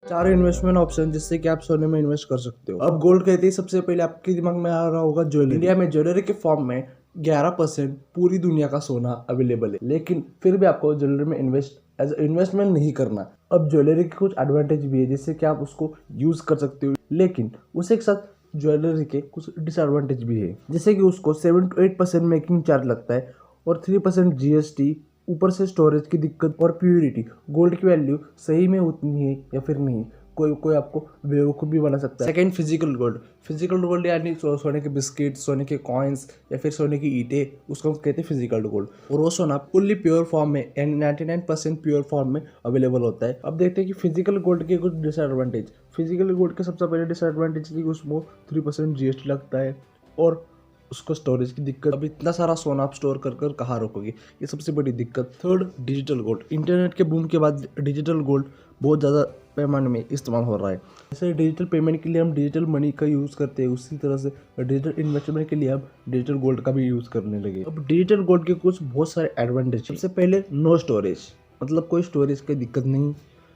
चार investment option जिससे कि आप सोने में इन्वेस्ट कर सकते हो। अब गोल्ड कहते ही सबसे पहले आपके दिमाग में आ रहा होगा ज्वेलरी। इंडिया में ज्वेलरी के फॉर्म में 11% पूरी दुनिया का सोना अवेलेबल है, लेकिन फिर भी आपको ज्वेलरी में इन्वेस्टमेंट नहीं करना। अब ज्वेलरी के कुछ एडवांटेज भी है जिससे कि आप उसको यूज कर सकते हो, लेकिन उसे एक साथ ज्वेलरी के कुछ डिसएडवांटेज भी है, जैसे कि उसको 7 to 8% मेकिंग चार्ज लगता है और 3% जीएसटी, ऊपर से स्टोरेज की दिक्कत और प्योरिटी। गोल्ड की वैल्यू सही में उतनी है या फिर नहीं, कोई कोई आपको बेवकूफ़ भी बना सकता है। सेकंड, फिजिकल गोल्ड यानी सोने के बिस्किट, सोने के कॉइन्स या फिर सोने की ईंटें, उसको कहते हैं फिजिकल गोल्ड। और वो सोना फुल्ली प्योर फॉर्म में यानी 99% प्योर फॉर्म में अवेलेबल होता है। अब देखते हैं कि फिजिकल गोल्ड के कुछ डिसएडवांटेज। फिजिकल गोल्ड के सबसे पहले डिसएडवांटेज कि उसमें 3% जीएसटी लगता है और उसको स्टोरेज की दिक्कत। अब इतना सारा सोना आप स्टोर कर कर कहाँ रखोगे, ये सबसे बड़ी दिक्कत। Third, digital gold. इंटरनेट के बूम के बाद डिजिटल गोल्ड बहुत ज़्यादा पैमाने में इस्तेमाल हो रहा है। जैसे डिजिटल पेमेंट के लिए हम डिजिटल मनी का यूज़ करते हैं, उसी तरह से डिजिटल इन्वेस्टमेंट के लिए हम डिजिटल गोल्ड का भी यूज़ करने लगे। अब डिजिटल गोल्ड के कुछ बहुत सारे एडवांटेज। सबसे पहले नो स्टोरेज, मतलब कोई स्टोरेज की दिक्कत नहीं।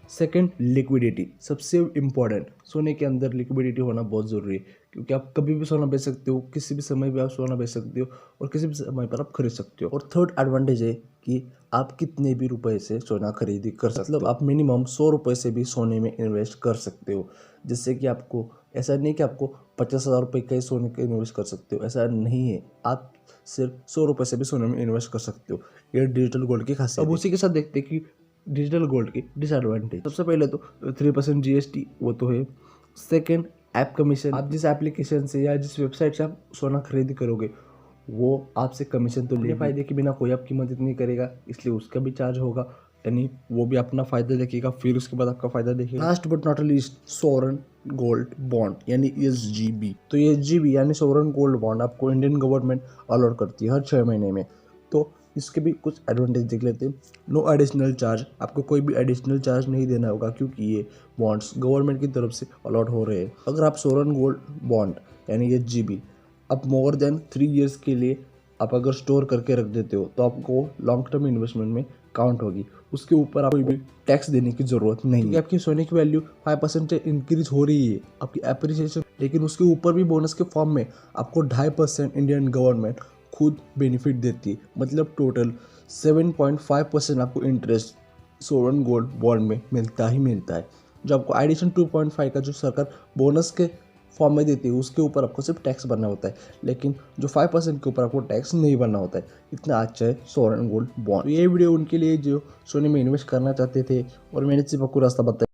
सेकेंड, लिक्विडिटी, सबसे इम्पॉर्टेंट, सोने के अंदर लिक्विडिटी होना बहुत ज़रूरी है, क्योंकि आप कभी भी सोना बेच सकते हो, किसी भी समय भी आप सोना बेच सकते हो और किसी भी समय पर आप खरीद सकते हो। और थर्ड एडवांटेज है कि आप कितने भी रुपए से सोना खरीदी कर सकते हो, मतलब आप मिनिमम 100 रुपये से भी सोने में इन्वेस्ट कर सकते हो, जिससे कि आपको ऐसा नहीं कि आपको 50,000 रुपये का ही सोने के इन्वेस्ट कर सकते हो, ऐसा नहीं है। आप सिर्फ 100 रुपये से भी सोने में इन्वेस्ट कर सकते हो। ये डिजिटल गोल्ड की खासियत। अब उसी के साथ देखते हैं कि डिजिटल गोल्ड की डिसएडवांटेज। सबसे पहले तो 3% जीएसटी, वो तो है। सेकेंड, ऐप कमीशन, आप जिस एप्लीकेशन से या जिस वेबसाइट से आप सोना खरीदी करोगे वो आपसे कमीशन तो ले, फायदे के बिना कोई आपकी मदद नहीं करेगा, इसलिए उसका भी चार्ज होगा, यानी वो भी अपना फायदा देखेगा, फिर उसके बाद आपका फायदा देखेगा। Last but not least, sovereign gold bond यानी एसजीबी। तो एसजीबी यानी सोवरेन गोल्ड बॉन्ड आपको इंडियन गवर्नमेंट अलॉट करती है हर 6 महीने में। तो इसके भी कुछ एडवांटेज देख लेते हैं। नो एडिशनल चार्ज, आपको कोई भी एडिशनल चार्ज नहीं देना होगा, क्योंकि ये बॉन्ड्स गवर्नमेंट की तरफ से अलॉट हो रहे हैं। अगर आप सोवरेन गोल्ड बॉन्ड यानी एसजीबी आप मोर देन 3 ईयर्स के लिए आप अगर स्टोर करके रख देते हो तो आपको लॉन्ग टर्म इन्वेस्टमेंट में काउंट होगी। उसके ऊपर आपको कोई भी टैक्स देने की जरूरत नहीं है। आपकी सोने की वैल्यू 5% से इंक्रीज हो रही है, आपकी एप्रिसिएशन, लेकिन उसके ऊपर भी बोनस के फॉर्म में आपको 2.5% इंडियन गवर्नमेंट खुद बेनिफिट देती है। मतलब टोटल 7.5% आपको इंटरेस्ट सोवरेन गोल्ड बॉन्ड में मिलता ही मिलता है। जो आपको एडिशन 2.5 का जो सरकार बोनस के फॉर्म में देती है उसके ऊपर आपको सिर्फ टैक्स भरना होता है, लेकिन जो 5% के ऊपर आपको टैक्स नहीं भरना होता है। इतना अच्छा है सोवरेन गोल्ड बॉन्ड। ये वीडियो उनके लिए जो सोने में इन्वेस्ट करना चाहते थे और मैंने सिर्फ आपको रास्ता बताया।